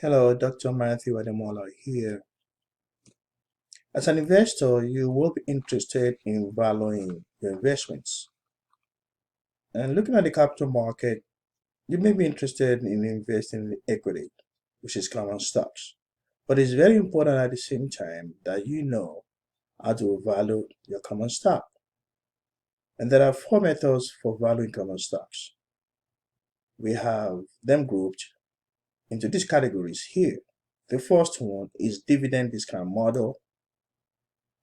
Hello, Dr. Matthew Ademola here. As an investor, you will be interested in valuing your investments. And looking at the capital market, you may be interested in investing in equity, which is common stocks. But it's very important at the same time that you know how to value your common stock. And there are four methods for valuing common stocks. We have them grouped into these categories here. The first one is dividend discount model.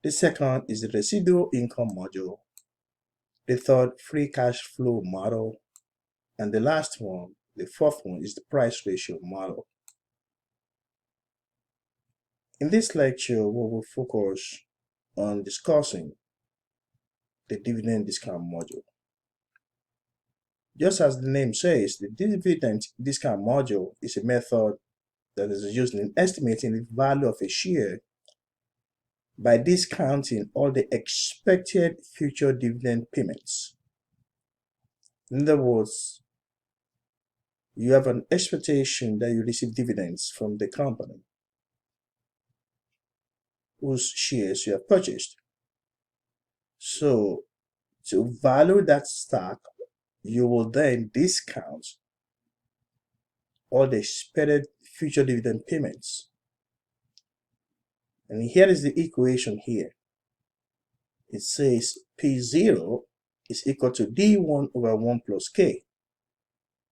The second is the residual income module. The third, free cash flow model. And the last one, the fourth one, is the price ratio model. In this lecture, we will focus on discussing the dividend discount module. Just as the name says, the dividend discount module is a method that is used in estimating the value of a share by discounting all the expected future dividend payments. In other words, you have an expectation that you receive dividends from the company whose shares you have purchased. So to value that stock, you will then discount all the expected future dividend payments. And here is the equation here. It says P0 is equal to D1 over 1 plus K.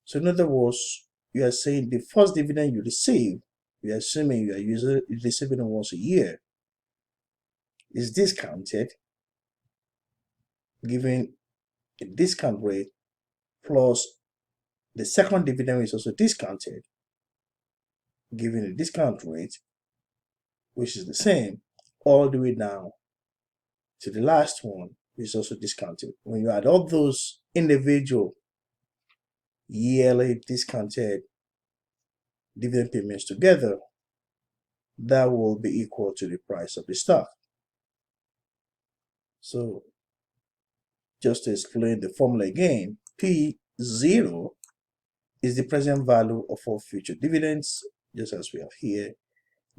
So in other words, you are saying the first dividend you receive, we are assuming you are receiving it once a year, is discounted, giving a discount rate, plus the second dividend is also discounted, giving a discount rate, which is the same, all the way down to the last one, which is also discounted. When you add all those individual yearly discounted dividend payments together, that will be equal to the price of the stock. So just to explain the formula again, P0 is the present value of all future dividends, just as we have here.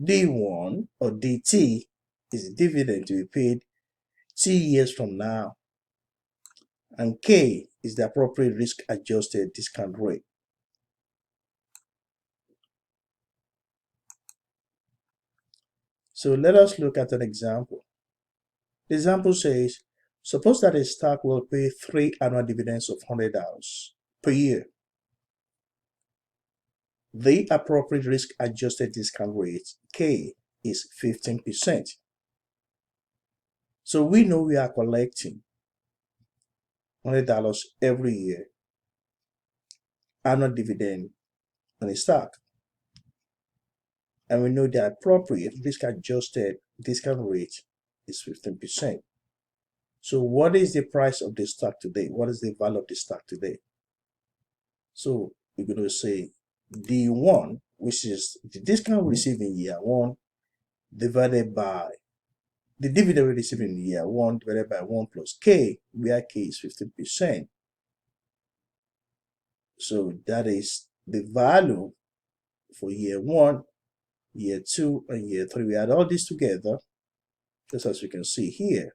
D1 or DT is the dividend to be paid 2 years from now. And K is the appropriate risk-adjusted discount rate. So let us look at an example. The example says, suppose that a stock will pay 3 annual dividends of $100 per year. The appropriate risk-adjusted discount rate, K, is 15%. So we know we are collecting $100 every year, annual dividend on a stock. And we know the appropriate risk-adjusted discount rate is 15%. So what is the price of the stock today? What is the value of the stock today? So we're going to say D1, which is the discount received in year 1, divided by the dividend we received in year 1 divided by 1 plus K, where K is 15%. So that is the value for year 1, year 2, and year 3. We add all this together, just as you can see here,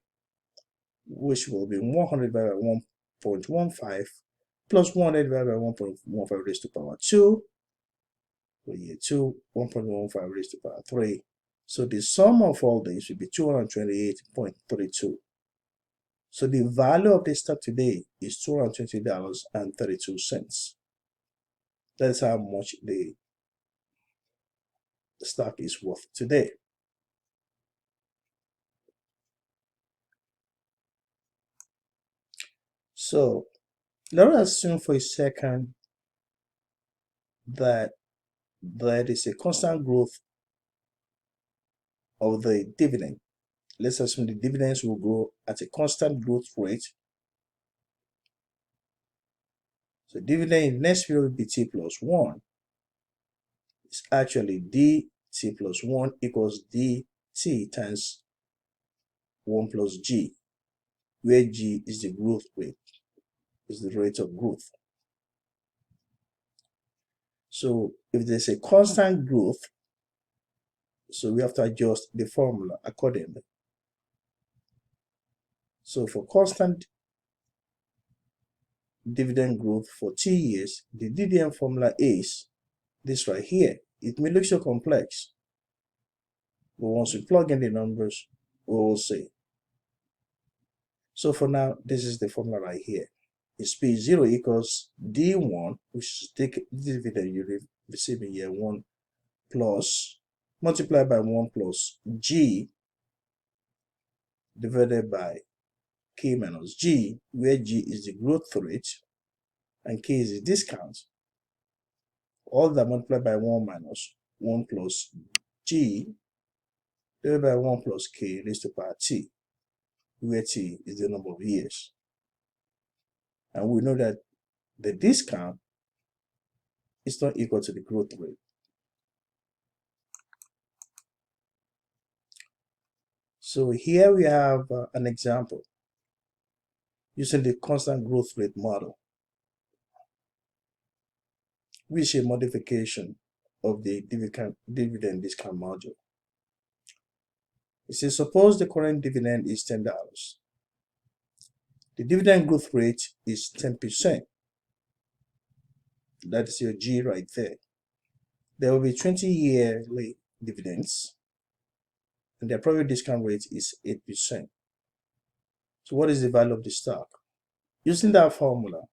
which will be 100 divided by 1.15 plus 100 divided by 1.15 raised to power 2. For year 2, 1.15 raised to power 3. So the sum of all these will be 228.32. So the value of the stock today is $220.32. That's how much the stock is worth today. So let us assume for a second that there is a constant growth of the dividend. Let's assume the dividends will grow at a constant growth rate. So dividend in the next period will be T plus 1. It's actually DT plus 1 equals DT times 1 plus G, where G is the growth rate, is the rate of growth. So if there's a constant growth, so we have to adjust the formula accordingly. So for constant dividend growth for T years, the dividend formula is this right here. It may look so complex, but once we plug in the numbers, we will see. So for now, this is the formula right here. It's P0 equals D1, which is the dividend you receive in year 1, plus multiplied by 1 plus G divided by K minus G, where G is the growth rate and K is the discount. All that multiplied by 1 minus 1 plus G divided by 1 plus K raised to power T, where T is the number of years. And we know that the discount is not equal to the growth rate. So here we have an example using the constant growth rate model, which is a modification of the dividend discount module. It says, suppose the current dividend is $10. The dividend growth rate is 10%. That is your G right there. There will be 20 yearly dividends, and the appropriate discount rate is 8%. So what is the value of the stock? Using that formula,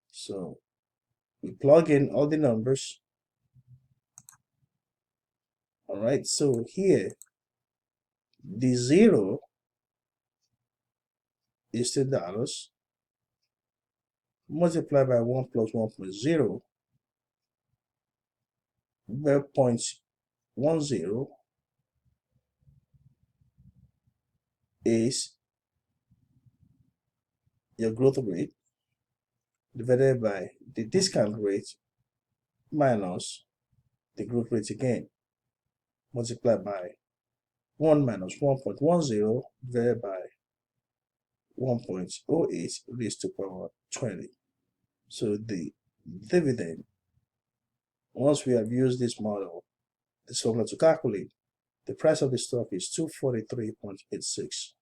so we plug in all the numbers. All right, so here, the 0 is $10, multiplied by 1 plus 1.0, where 0.10 is your growth rate divided by the discount rate minus the growth rate again, multiplied by 1 minus 1.10 divided by 1.08 raised to power 20. So the dividend, once we have used this model, this formula to calculate, the price of the stock is 243.86.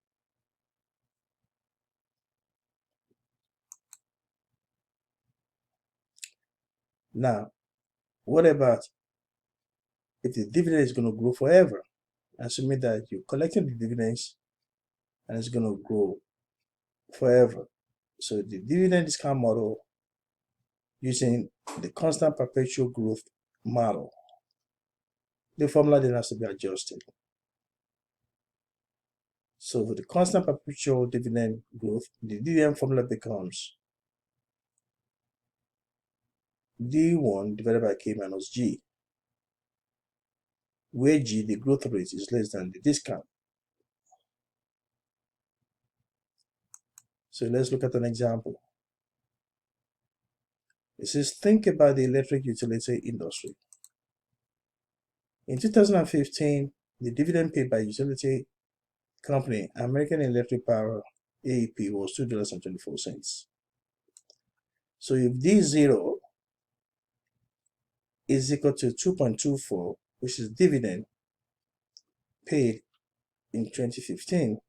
Now, what about if the dividend is going to grow forever? Assuming that you're collecting the dividends and it's going to grow forever. So the dividend discount model using the constant perpetual growth model, the formula then has to be adjusted. So for the constant perpetual dividend growth, the dividend formula becomes D1 divided by K minus G, where G, the growth rate, is less than the discount. So let's look at an example. It says, think about the electric utility industry. In 2015, the dividend paid by utility company American Electric Power AEP was $2.24. So if D0 is equal to 2.24, which is dividend paid in 2015,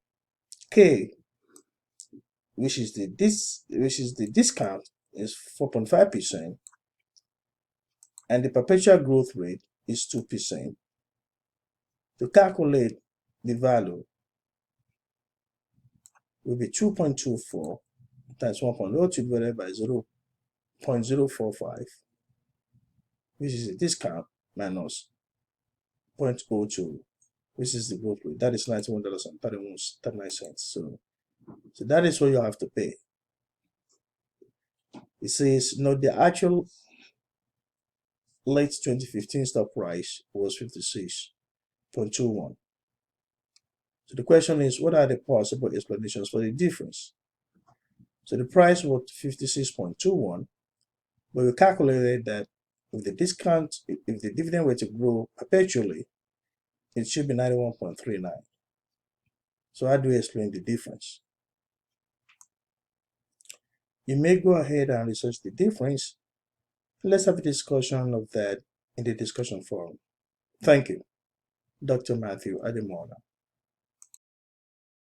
K, which is the discount, is 4.5%, and the perpetual growth rate is 2%. To calculate the value will be 2.24 times 1.02 divided by 0.045, which is a discount, minus 0.02, which is the growth rate. That is $91.39. So that is what you have to pay. It says, no, the actual late 2015 stock price was 56.21. So the question is, what are the possible explanations for the difference? So the price was 56.21, but we calculated that if the dividend were to grow perpetually, it should be 91.39. So how do we explain the difference? You may go ahead and research the difference Let's have a discussion of that in the discussion forum. Thank you, Dr. Matthew Ademola.